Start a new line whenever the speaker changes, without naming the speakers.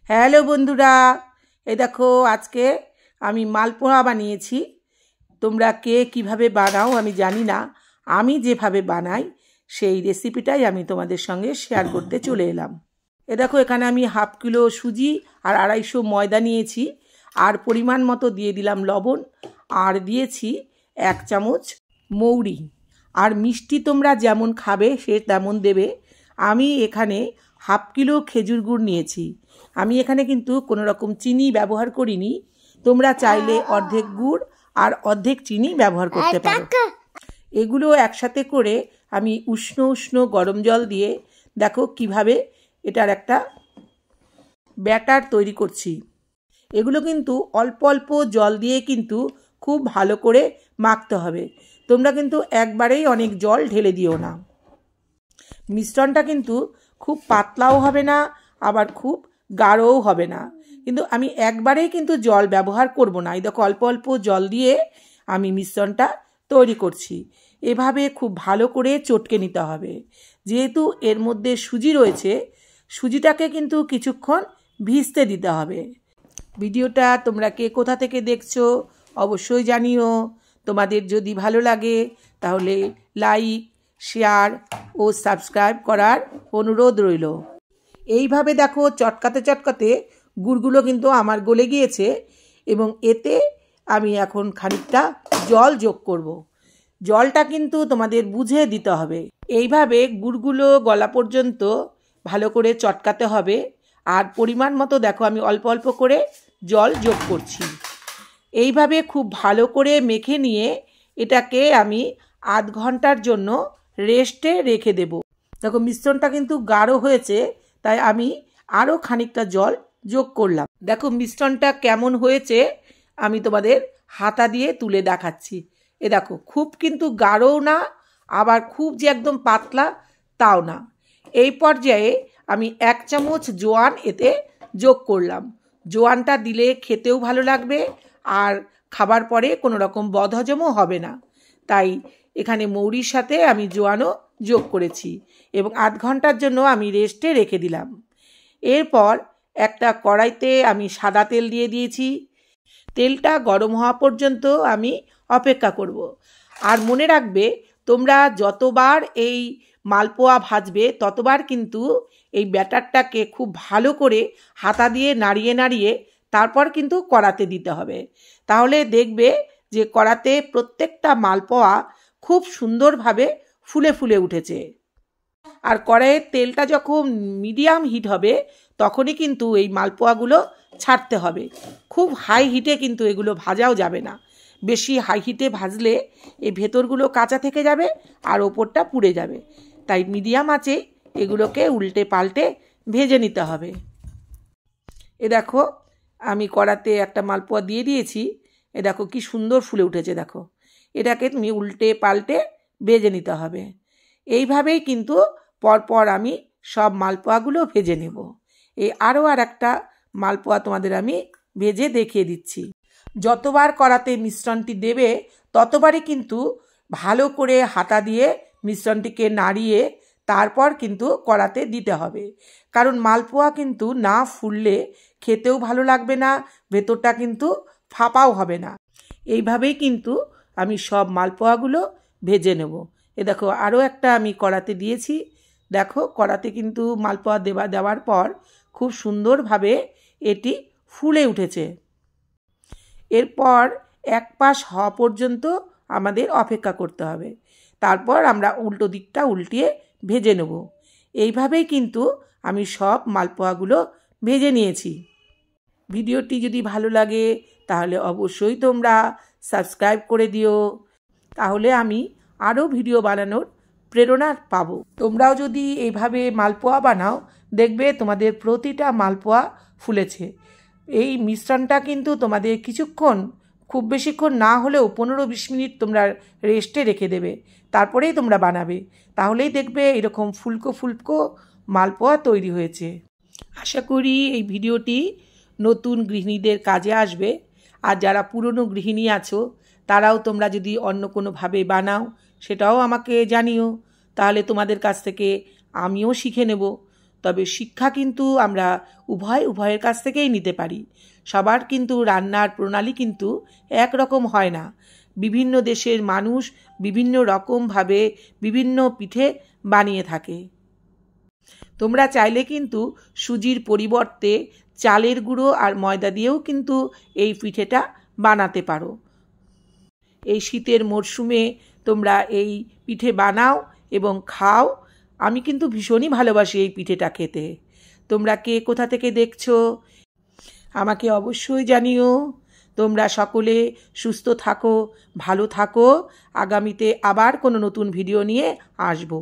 Hello বন্ধুরা, এই দেখো আজকে আমি মালপোয়া বানিয়েছি। তোমরা কে কিভাবে বানাও আমি জানি না, আমি যেভাবে বানাই সেই রেসিপিটাই আমি তোমাদের সঙ্গে শেয়ার করতে চলে এলাম। এ দেখো এখানে আমি হাফ কিলো সুজি আর 250 ময়দা নিয়েছি, আর পরিমাণ মতো দিয়ে দিলাম লবণ, আর দিয়েছি 1 চামচ মৌরি। আর মিষ্টি তোমরা যেমন খাবে সে তেমন দেবে। আমি এখানে হাফ কিলো খেজুর গুড় নিয়েছি। আমি এখানে কিন্তু কোনো রকম চিনি ব্যবহার করিনি। তোমরা চাইলে অর্ধেক গুড় আর অর্ধেক চিনি ব্যবহার করতে পারো। এগুলো একসাথে করে আমি উষ্ণ উষ্ণ গরম জল দিয়ে দেখো কিভাবে এটার একটা ব্যাটার তৈরি করছি। এগুলো কিন্তু অল্প অল্প জল দিয়ে কিন্তু খুব ভালো করে মাখতে হবে। তোমরা কিন্তু একবারেই অনেক জল ঢেলে দিও না। মিশ্রণটা কিন্তু খুব পাতলাও হবে না, আবার খুব গাঢ়ও হবে না। কিন্তু আমি একবারেই কিন্তু জল ব্যবহার করব না। এই দেখো অল্প অল্প জল দিয়ে আমি মিশ্রণটা তৈরি করছি। এভাবে খুব ভালো করে চটকে নিতে হবে। যেহেতু এর মধ্যে সুজি রয়েছে, সুজিটাকে কিন্তু কিছুক্ষণ ভিজতে দিতে হবে। ভিডিওটা তোমরা কে কোথা থেকে দেখছো অবশ্যই জানিও। তোমাদের যদি ভালো লাগে তাহলে লাইক, শেয়ার ও সাবস্ক্রাইব করার অনুরোধ রইল। এইভাবে দেখো চটকাতে চটকাতে গুড়গুলো কিন্তু আমার গলে গিয়েছে, এবং এতে আমি এখন খানিকটা জল যোগ করব। জলটা কিন্তু তোমাদের বুঝে দিতে হবে। এইভাবে গুড়গুলো গলা পর্যন্ত ভালো করে চটকাতে হবে। আর পরিমাণ মতো দেখো আমি অল্প অল্প করে জল যোগ করছি। এইভাবে খুব ভালো করে মেখে নিয়ে এটাকে আমি আধ ঘন্টার জন্য রেস্টে রেখে দেব। দেখো মিশ্রণটা কিন্তু গাঢ় হয়েছে, তাই আমি আরও খানিকটা জল যোগ করলাম। দেখো মিশ্রণটা কেমন হয়েছে আমি তোমাদের হাতা দিয়ে তুলে দেখাচ্ছি। এ দেখো খুব কিন্তু গাঢ়ও না, আবার খুব যে একদম পাতলা তাও না। এই পর্যায়ে আমি 1 চামচ জোয়ান এতে যোগ করলাম। জোয়ানটা দিলে খেতেও ভালো লাগবে, আর খাবার পরে কোনো রকম বদহজমও হবে না। তাই এখানে মৌরির সাথে আমি জোয়ানও যোগ করেছি, এবং আধ ঘন্টার জন্য আমি রেস্টে রেখে দিলাম। এরপর একটা কড়াইতে আমি সাদা তেল দিয়ে দিয়েছি। তেলটা গরম হওয়া পর্যন্ত আমি অপেক্ষা করব। আর মনে রাখবে, তোমরা যতবার এই মালপোয়া ভাজবে ততবার কিন্তু এই ব্যাটারটাকে খুব ভালো করে হাতা দিয়ে নাড়িয়ে নাড়িয়ে তারপর কিন্তু কড়াতে দিতে হবে। তাহলে দেখবে যে কড়াতে প্রত্যেকটা মালপোয়া খুব সুন্দরভাবে ফুলে ফুলে উঠেছে। আর কড়াইয়ের তেলটা যখন মিডিয়াম হিট হবে তখনই কিন্তু এই মালপোয়াগুলো ছাড়তে হবে। খুব হাই হিটে কিন্তু এগুলো ভাজাও যাবে না। বেশি হাই হিটে ভাজলে এই ভেতরগুলো কাঁচা থেকে যাবে আর ওপরটা পুড়ে যাবে। তাই মিডিয়াম আঁচে এগুলোকে উল্টে পাল্টে ভেজে নিতে হবে। এ দেখো আমি কড়াতে একটা মালপোয়া দিয়ে দিয়েছি। এ দেখো কি সুন্দর ফুলে উঠেছে। দেখো এটাকে তুমি উল্টে পাল্টে ভেজে নিতে হবে। এইভাবেই কিন্তু পরপর আমি সব মালপোয়াগুলো ভেজে নেব। এই আরও আর একটা মালপোয়া তোমাদের আমি ভেজে দেখিয়ে দিচ্ছি। যতবার কড়াতে মিশ্রণটি দেবে ততবারই কিন্তু ভালো করে হাতা দিয়ে মিশ্রণটিকে নাড়িয়ে তারপর কিন্তু কড়াতে দিতে হবে। কারণ মালপোয়া কিন্তু না ফুললে খেতেও ভালো লাগবে না, ভেতরটা কিন্তু ফাঁপাও হবে না। এইভাবেই কিন্তু আমি সব মালপোয়াগুলো ভেজে নেব। এ দেখো আরও একটা আমি কড়াতে দিয়েছি। দেখো কড়াতে কিন্তু মালপোয়া দেওয়ার পর খুব সুন্দরভাবে এটি ফুলে উঠেছে। এরপর এক পাশ হওয়া পর্যন্ত আমাদের অপেক্ষা করতে হবে। তারপর আমরা উল্টো দিকটা উল্টিয়ে ভেজে নেব। এইভাবেই কিন্তু আমি সব মালপোয়াগুলো ভেজে নিয়েছি। ভিডিওটি যদি ভালো লাগে তাহলে অবশ্যই তোমরা সাবস্ক্রাইব করে দিও। তাহলে আমি আরও ভিডিও বানানোর প্রেরণা পাবো। তোমরাও যদি এইভাবে মালপোয়া বানাও দেখবে তোমাদের প্রতিটা মালপোয়া ফুলেছে। এই মিশ্রণটা কিন্তু তোমাদের কিছুক্ষণ, খুব বেশিক্ষণ না হলেও 15-20 মিনিট তোমরা রেস্টে রেখে দেবে। তারপরেই তোমরা বানাবে। তাহলেই দেখবে এরকম ফুলকো ফুলকো মালপোয়া তৈরি হয়েছে। আশা করি এই ভিডিওটি নতুন গৃহিণীদের কাজে আসবে। আর যারা পুরনো গৃহিণী আছো তারাও তোমরা যদি অন্য কোনোভাবে বানাও সেটাও আমাকে জানিও। তাহলে তোমাদের কাছ থেকে আমিও শিখে নেব। তবে শিক্ষা কিন্তু আমরা উভয়ের কাছ থেকেই নিতে পারি। সবার কিন্তু রান্নার প্রণালী কিন্তু একরকম হয় না। বিভিন্ন দেশের মানুষ বিভিন্ন রকমভাবে বিভিন্ন পিঠে বানিয়ে থাকে। তোমরা চাইলে কিন্তু সুজির পরিবর্তে চালের গুঁড়ো আর ময়দা দিয়েও কিন্তু এই পিঠেটা বানাতে পারো। এই শীতের মরশুমে তোমরা এই পিঠে বানাও এবং খাও। আমি কিন্তু ভীষণই ভালোবাসি এই পিঠেটা খেতে। তোমরা কে কোথা থেকে দেখছো আমাকে অবশ্যই জানিও। তোমরা সকলে সুস্থ থাকো, ভালো থাকো। আগামীতে আবার কোনো নতুন ভিডিও নিয়ে আসবো।